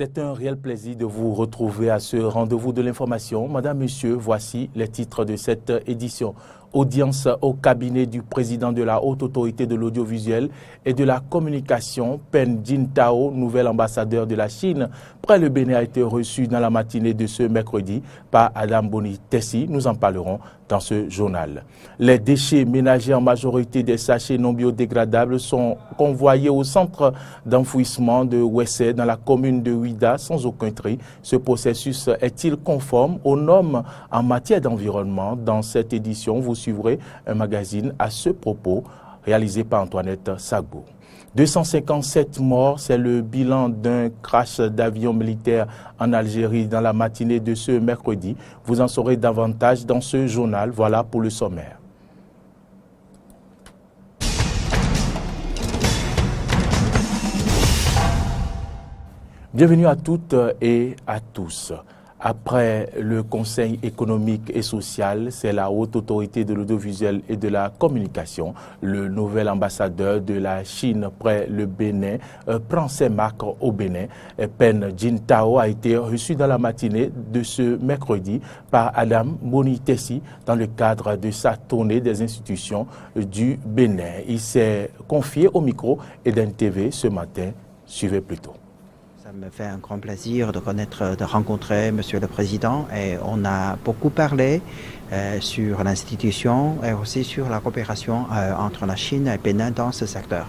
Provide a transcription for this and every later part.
C'est un réel plaisir de vous retrouver à ce rendez-vous de l'information. Madame, Monsieur, voici les titres de cette édition. Audience au cabinet du président de la Haute Autorité de l'Audiovisuel et de la Communication, Pen Jintao, nouvel ambassadeur de la Chine, près le Bénin, a été reçu dans la matinée de ce mercredi par Adam Boni Tessi. Nous en parlerons dans ce journal. Les déchets ménagers, en majorité des sachets non biodégradables, sont convoyés au centre d'enfouissement de Wessé dans la commune de Ouida sans aucun tri. Ce processus est-il conforme aux normes en matière d'environnement? Dans cette édition, vous suivrez un magazine à ce propos réalisé par Antoinette Sagbo. 257 morts, c'est le bilan d'un crash d'avion militaire en Algérie dans la matinée de ce mercredi. Vous en saurez davantage dans ce journal. Voilà pour le sommaire. Bienvenue à toutes et à tous. Après le Conseil économique et social, c'est la Haute Autorité de l'Audiovisuel et de la Communication. Le nouvel ambassadeur de la Chine près le Bénin prend ses marques au Bénin. Pen Jintao a été reçu dans la matinée de ce mercredi par Adam Boni Tessi dans le cadre de sa tournée des institutions du Bénin. Il s'est confié au micro d'EDEN-TV ce matin. Suivez plutôt. Ça me fait un grand plaisir de rencontrer Monsieur le Président et on a beaucoup parlé sur l'institution et aussi sur la coopération entre la Chine et le Bénin dans ce secteur.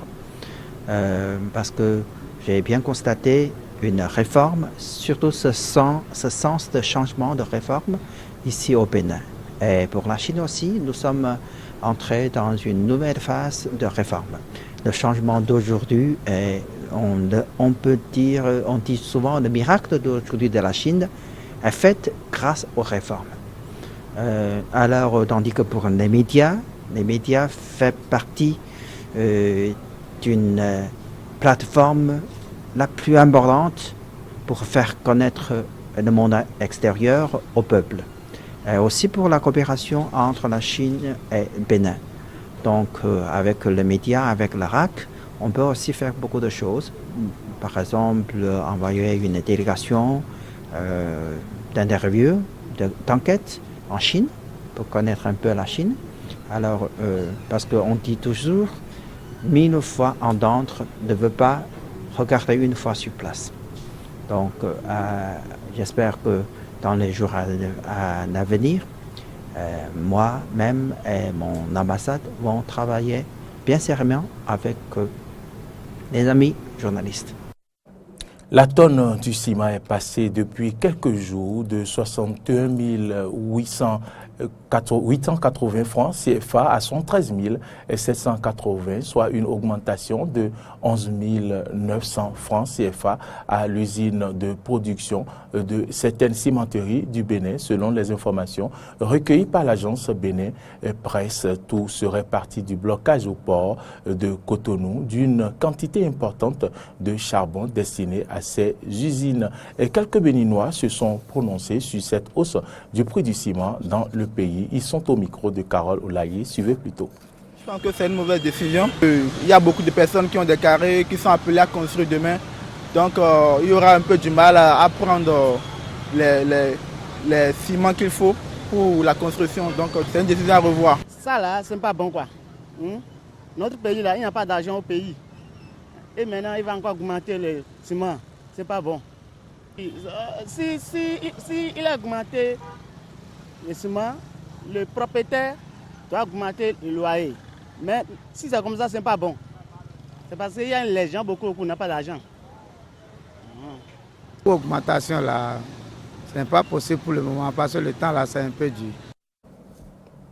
Parce que j'ai bien constaté une réforme, surtout ce sens de changement de réforme ici au Bénin. Et pour la Chine aussi, nous sommes entrés dans une nouvelle phase de réforme. Le changement d'aujourd'hui est on dit souvent le miracle d'aujourd'hui de la Chine est fait grâce aux réformes. Alors, tandis que pour les médias font partie d'une plateforme la plus importante pour faire connaître le monde extérieur au peuple. Et aussi pour la coopération entre la Chine et le Bénin. Donc, avec les médias, avec la RAC, on peut aussi faire beaucoup de choses. Par exemple, envoyer une délégation d'interview, d'enquête en Chine, pour connaître un peu la Chine. Alors, parce qu'on dit toujours, 1000 fois entendre ne veut pas regarder une fois sur place. Donc, j'espère que dans les jours à venir, moi-même et mon ambassade vont travailler bien sérieusement avec les amis journalistes. La tonne du ciment est passée depuis quelques jours de 61 880 francs CFA à 113 780, soit une augmentation de 11 900 francs CFA à l'usine de production de certaines cimenteries du Bénin, selon les informations recueillies par l'agence Bénin Presse. Tout serait parti du blocage au port de Cotonou d'une quantité importante de charbon destiné à ces usines. Et quelques Béninois se sont prononcés sur cette hausse du prix du ciment dans le pays. Ils sont au micro de Carole Olaye. Suivez plutôt. Je pense que c'est une mauvaise décision. Il y a beaucoup de personnes qui ont des carrés, qui sont appelées à construire demain. Donc il y aura un peu du mal à prendre les ciments qu'il faut pour la construction. Donc c'est une décision à revoir. Ça là, c'est pas bon quoi. Notre pays là, il n'y a pas d'argent au pays. Et maintenant, il va encore augmenter le ciment. C'est pas bon. Si il a augmenté le ciment, le propriétaire doit augmenter le loyer. Mais si c'est comme ça, c'est pas bon. C'est parce qu'il y a les gens, beaucoup n'ont pas d'argent. L'augmentation là, ce n'est pas possible pour le moment parce que le temps là, c'est un peu dur.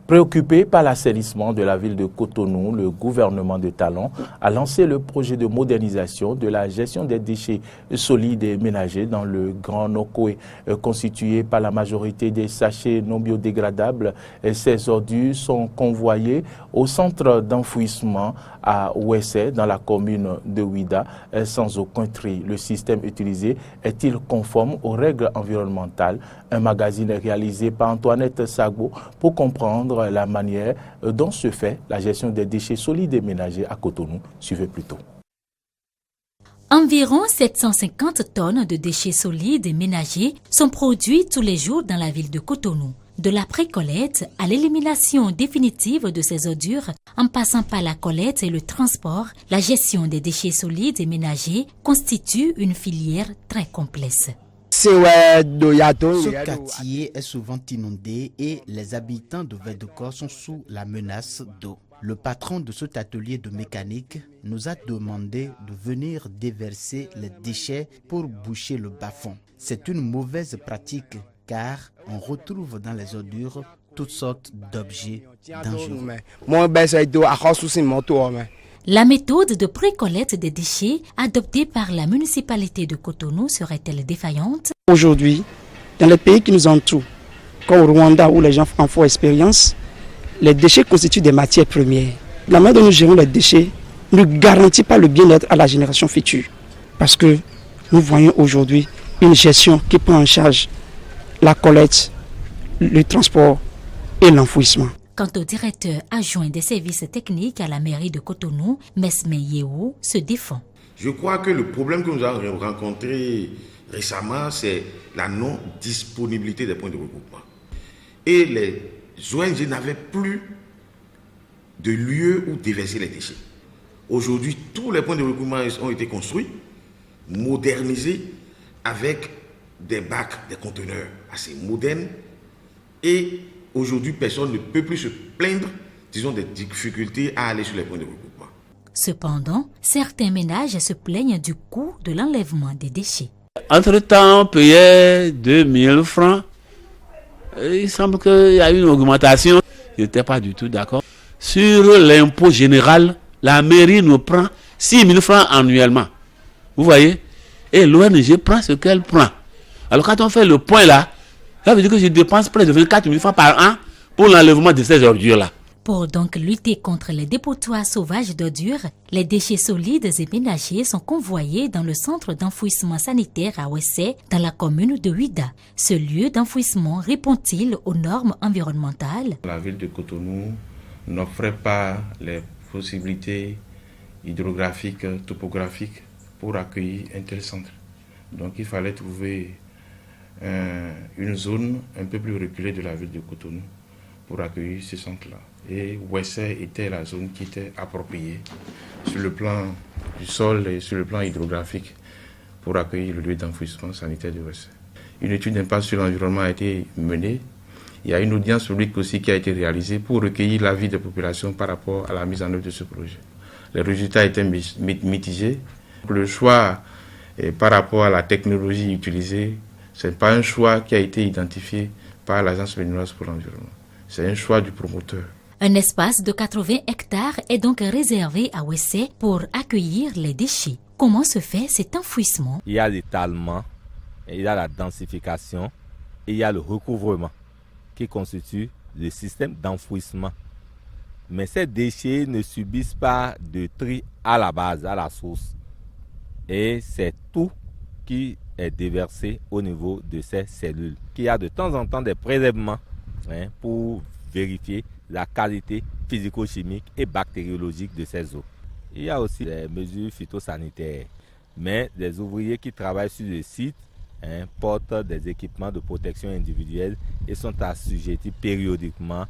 Préoccupé par l'assainissement de la ville de Cotonou, le gouvernement de Talon a lancé le projet de modernisation de la gestion des déchets solides et ménagers dans le Grand Nokoé, constitué par la majorité des sachets non biodégradables. Ces ordures sont convoyées au centre d'enfouissement à Wessé, dans la commune de Ouida, sans aucun tri. Le système utilisé est-il conforme aux règles environnementales? Un magazine réalisé par Antoinette Sagbo pour comprendre la manière dont se fait la gestion des déchets solides et ménagers à Cotonou. Suivez plutôt. Environ 750 tonnes de déchets solides et ménagers sont produits tous les jours dans la ville de Cotonou. De la pré-collecte à l'élimination définitive de ces ordures, en passant par la collecte et le transport, la gestion des déchets solides et ménagers constitue une filière très complexe. Ce quartier est souvent inondé et les habitants de Védekor sont sous la menace d'eau. Le patron de cet atelier de mécanique nous a demandé de venir déverser les déchets pour boucher le bas-fond. C'est une mauvaise pratique car on retrouve dans les ordures toutes sortes d'objets dangereux. La méthode de pré-collecte des déchets adoptée par la municipalité de Cotonou serait-elle défaillante? Aujourd'hui, dans les pays qui nous entourent, comme au Rwanda où les gens en font expérience, les déchets constituent des matières premières. La manière dont nous gérons les déchets ne garantit pas le bien-être à la génération future. Parce que nous voyons aujourd'hui une gestion qui prend en charge la collecte, le transport et l'enfouissement. Quant au directeur adjoint des services techniques à la mairie de Cotonou, Mesme Yehu, se défend. Je crois que le problème que nous avons rencontré récemment, c'est la non-disponibilité des points de regroupement. Et les ONG n'avaient plus de lieu où déverser les déchets. Aujourd'hui, tous les points de regroupement ont été construits, modernisés, avec des bacs, des conteneurs assez modernes. Et aujourd'hui, personne ne peut plus se plaindre, disons, des difficultés à aller sur les points de regroupement. Cependant, certains ménages se plaignent du coût de l'enlèvement des déchets. Entre-temps, on payait 2000 francs. Il semble qu'il y a eu une augmentation. Je n'étais pas du tout d'accord. Sur l'impôt général, la mairie nous prend 6 000 francs annuellement. Vous voyez? Et l'ONG prend ce qu'elle prend. Alors quand on fait le point là, ça veut dire que je dépense près de 24 000 francs par an pour l'enlèvement de ces ordures-là. Pour donc lutter contre les dépotoirs sauvages d'ordures, les déchets solides et ménagers sont convoyés dans le centre d'enfouissement sanitaire à Wessé, dans la commune de Ouida. Ce lieu d'enfouissement répond-il aux normes environnementales? La ville de Cotonou n'offrait pas les possibilités hydrographiques, topographiques pour accueillir un tel centre. Donc il fallait trouver une zone un peu plus reculée de la ville de Cotonou pour accueillir ce centre-là. Et Wessé était la zone qui était appropriée sur le plan du sol et sur le plan hydrographique pour accueillir le lieu d'enfouissement sanitaire de Wessé. Une étude d'impact sur l'environnement a été menée. Il y a une audience publique aussi qui a été réalisée pour recueillir l'avis des populations par rapport à la mise en œuvre de ce projet. Les résultats étaient mitigés. Le choix par rapport à la technologie utilisée, ce n'est pas un choix qui a été identifié par l'Agence béninoise pour l'environnement. C'est un choix du promoteur. Un espace de 80 hectares est donc réservé à Wessé pour accueillir les déchets. Comment se fait cet enfouissement? Il y a l'étalement, il y a la densification et il y a le recouvrement qui constitue le système d'enfouissement. Mais ces déchets ne subissent pas de tri à la base, à la source. Et c'est tout qui est déversé au niveau de ces cellules. Il y a de temps en temps des prélèvements pour vérifier la qualité physico-chimique et bactériologique de ces eaux. Il y a aussi des mesures phytosanitaires. Mais les ouvriers qui travaillent sur le site portent des équipements de protection individuelle et sont assujettis périodiquement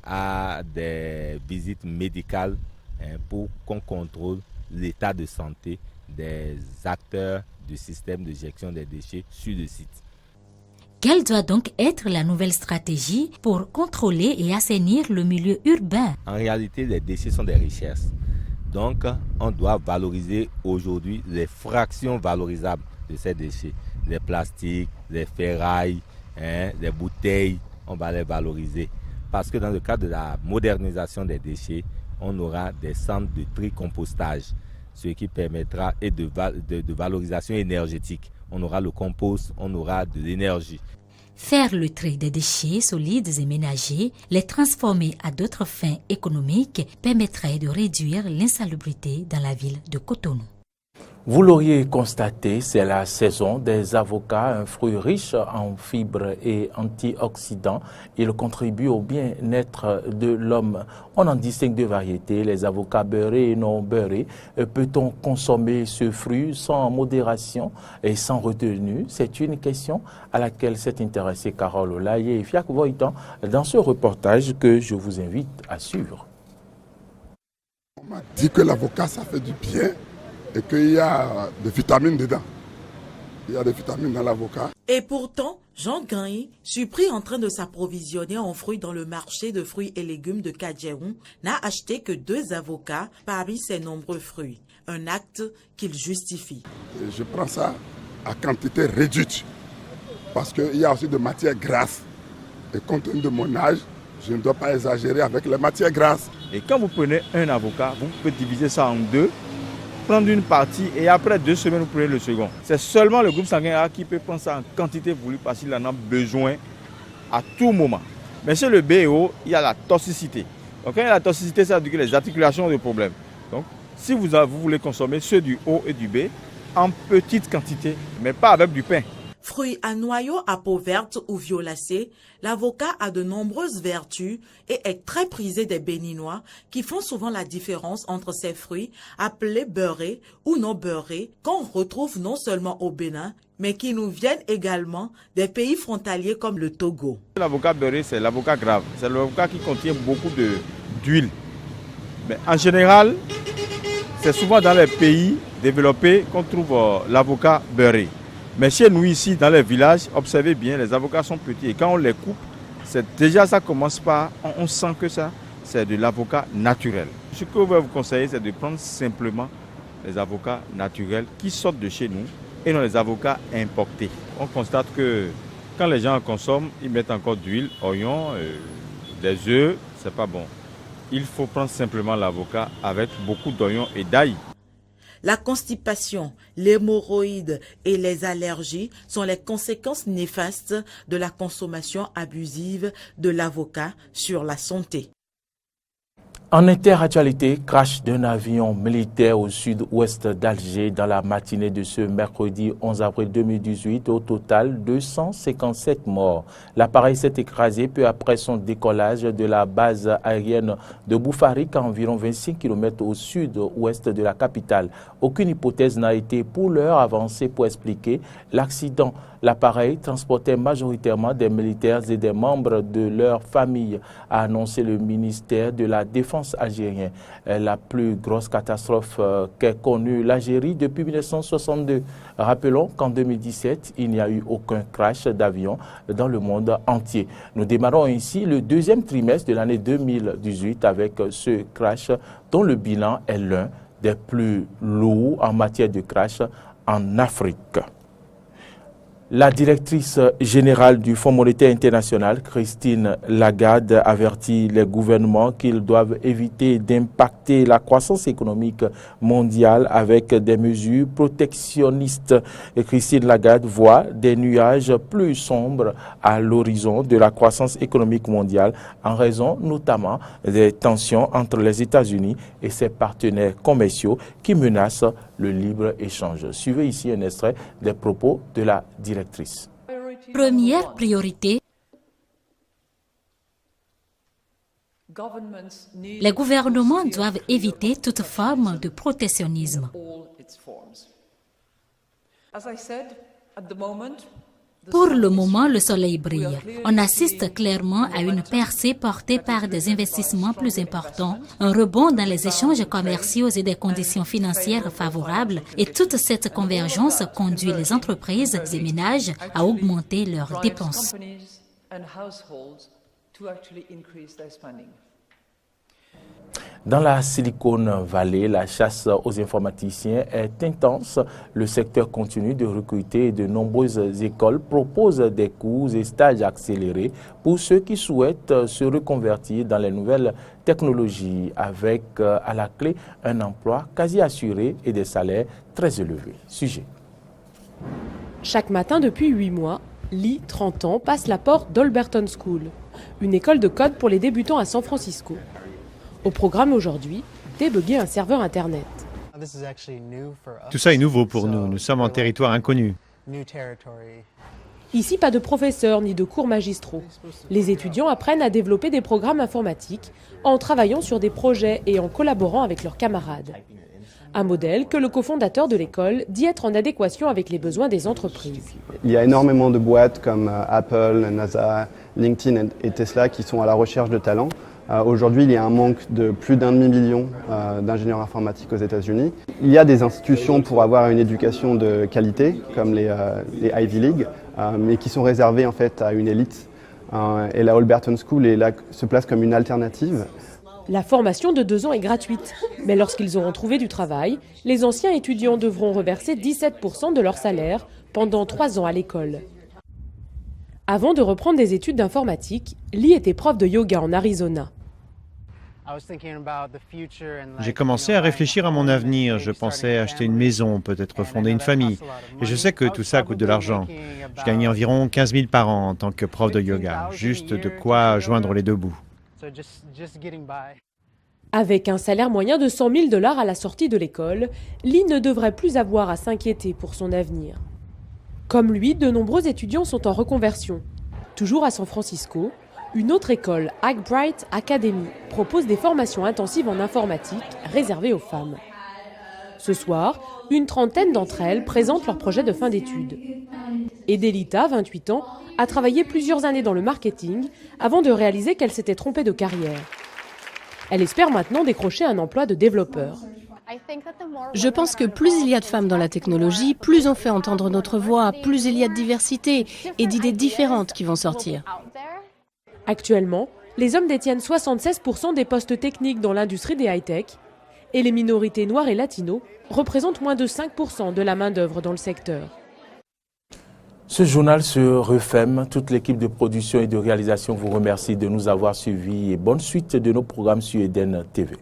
à des visites médicales pour qu'on contrôle l'état de santé des acteurs du système de gestion des déchets sur le site. Quelle doit donc être la nouvelle stratégie pour contrôler et assainir le milieu urbain? En réalité, les déchets sont des richesses. Donc, on doit valoriser aujourd'hui les fractions valorisables de ces déchets. Les plastiques, les ferrailles, les bouteilles, on va les valoriser. Parce que dans le cadre de la modernisation des déchets, on aura des centres de tri-compostage, ce qui permettra de valorisation énergétique. On aura le compost, on aura de l'énergie. Faire le tri des déchets solides et ménagers, les transformer à d'autres fins économiques permettrait de réduire l'insalubrité dans la ville de Cotonou. Vous l'auriez constaté, c'est la saison des avocats, un fruit riche en fibres et antioxydants. Il contribue au bien-être de l'homme. On en distingue deux variétés, les avocats beurrés et non beurrés. Peut-on consommer ce fruit sans modération et sans retenue? C'est une question à laquelle s'est intéressée Carole Olaye et Fiak Voitan dans ce reportage que je vous invite à suivre. On m'a dit que l'avocat, ça fait du bien. Et qu'il y a des vitamines dedans. Il y a des vitamines dans l'avocat. Et pourtant, Jean Gain, surpris en train de s'approvisionner en fruits dans le marché de fruits et légumes de Kadjeron, n'a acheté que 2 avocats parmi ses nombreux fruits. Un acte qu'il justifie. Et je prends ça à quantité réduite. Parce qu'il y a aussi de matières grasses. Et compte tenu de mon âge, je ne dois pas exagérer avec les matières grasses. Et quand vous prenez un avocat, vous pouvez diviser ça en 2. Prendre une partie et après 2 semaines, vous prenez le second. C'est seulement le groupe sanguin A qui peut prendre ça en quantité voulue parce qu'il en a besoin à tout moment. Mais chez le B et O, il y a la toxicité. Donc quand il y a la toxicité, ça veut dire que les articulations ont des problèmes. Donc si vous voulez consommer ceux du O et du B en petite quantité, mais pas avec du pain. Fruit à noyau à peau verte ou violacée, l'avocat a de nombreuses vertus et est très prisé des Béninois qui font souvent la différence entre ces fruits appelés beurrés ou non beurrés qu'on retrouve non seulement au Bénin, mais qui nous viennent également des pays frontaliers comme le Togo. L'avocat beurré, c'est l'avocat grave. C'est l'avocat qui contient beaucoup d'huile. Mais en général, c'est souvent dans les pays développés qu'on trouve l'avocat beurré. Mais chez nous ici, dans les villages, observez bien, les avocats sont petits et quand on les coupe, déjà ça commence par, on sent que ça, c'est de l'avocat naturel. Ce que je vais vous conseiller, c'est de prendre simplement les avocats naturels qui sortent de chez nous et non les avocats importés. On constate que quand les gens en consomment, ils mettent encore d'huile, oignons, des œufs, c'est pas bon. Il faut prendre simplement l'avocat avec beaucoup d'oignons et d'ail. La constipation, l'hémorroïde et les allergies sont les conséquences néfastes de la consommation abusive de l'avocat sur la santé. En interactualité, crash d'un avion militaire au sud-ouest d'Alger dans la matinée de ce mercredi 11 avril 2018. Au total, 257 morts. L'appareil s'est écrasé peu après son décollage de la base aérienne de Boufarik à environ 25 km au sud-ouest de la capitale. Aucune hypothèse n'a été pour l'heure avancée pour expliquer l'accident. L'appareil transportait majoritairement des militaires et des membres de leur famille, a annoncé le ministère de la Défense algérien. La plus grosse catastrophe qu'ait connue l'Algérie depuis 1962. Rappelons qu'en 2017, il n'y a eu aucun crash d'avion dans le monde entier. Nous démarrons ainsi le deuxième trimestre de l'année 2018 avec ce crash dont le bilan est l'un des plus lourds en matière de crash en Afrique. La directrice générale du Fonds monétaire international, Christine Lagarde, avertit les gouvernements qu'ils doivent éviter d'impacter la croissance économique mondiale avec des mesures protectionnistes. Et Christine Lagarde voit des nuages plus sombres à l'horizon de la croissance économique mondiale en raison notamment des tensions entre les États-Unis et ses partenaires commerciaux qui menacent le libre-échange. Suivez ici un extrait des propos de la directrice. Première priorité, les gouvernements doivent éviter toute forme de protectionnisme. Pour le moment, le soleil brille. On assiste clairement à une percée portée par des investissements plus importants, un rebond dans les échanges commerciaux et des conditions financières favorables. Et toute cette convergence conduit les entreprises et ménages à augmenter leurs dépenses. Dans la Silicon Valley, la chasse aux informaticiens est intense. Le secteur continue de recruter et de nombreuses écoles proposent des cours et stages accélérés pour ceux qui souhaitent se reconvertir dans les nouvelles technologies avec à la clé un emploi quasi assuré et des salaires très élevés. Sujet. Chaque matin depuis 8 mois, Lee, 30 ans, passe la porte d'Alberton School, une école de code pour les débutants à San Francisco. Au programme aujourd'hui, débugger un serveur Internet. Tout ça est nouveau pour nous. Nous sommes en territoire inconnu. Ici, pas de professeurs ni de cours magistraux. Les étudiants apprennent à développer des programmes informatiques en travaillant sur des projets et en collaborant avec leurs camarades. Un modèle que le cofondateur de l'école dit être en adéquation avec les besoins des entreprises. Il y a énormément de boîtes comme Apple, NASA, LinkedIn et Tesla qui sont à la recherche de talents. Aujourd'hui, il y a un manque de plus d'1,5 million d'ingénieurs informatiques aux États-Unis. Il y a des institutions pour avoir une éducation de qualité, comme les Ivy League, mais qui sont réservées en fait à une élite. Et la Alberton School se place comme une alternative. La formation de 2 ans est gratuite, mais lorsqu'ils auront trouvé du travail, les anciens étudiants devront reverser 17% de leur salaire pendant 3 ans à l'école. Avant de reprendre des études d'informatique, Lee était prof de yoga en Arizona. J'ai commencé à réfléchir à mon avenir. Je pensais acheter une maison, peut-être fonder une famille. Et je sais que tout ça coûte de l'argent. Je gagnais environ 15 000 par an en tant que prof de yoga. Juste de quoi joindre les 2 bouts. Avec un salaire moyen de 100 000 $ à la sortie de l'école, Lee ne devrait plus avoir à s'inquiéter pour son avenir. Comme lui, de nombreux étudiants sont en reconversion. Toujours à San Francisco, une autre école, Hackbright Academy, propose des formations intensives en informatique réservées aux femmes. Ce soir, une trentaine d'entre elles présentent leur projet de fin d'études. Edelita, 28 ans, a travaillé plusieurs années dans le marketing avant de réaliser qu'elle s'était trompée de carrière. Elle espère maintenant décrocher un emploi de développeur. Je pense que plus il y a de femmes dans la technologie, plus on fait entendre notre voix, plus il y a de diversité et d'idées différentes qui vont sortir. Actuellement, les hommes détiennent 76% des postes techniques dans l'industrie des high-tech et les minorités noires et latinos représentent moins de 5% de la main-d'œuvre dans le secteur. Ce journal se referme. Toute l'équipe de production et de réalisation vous remercie de nous avoir suivis et bonne suite de nos programmes sur Eden TV.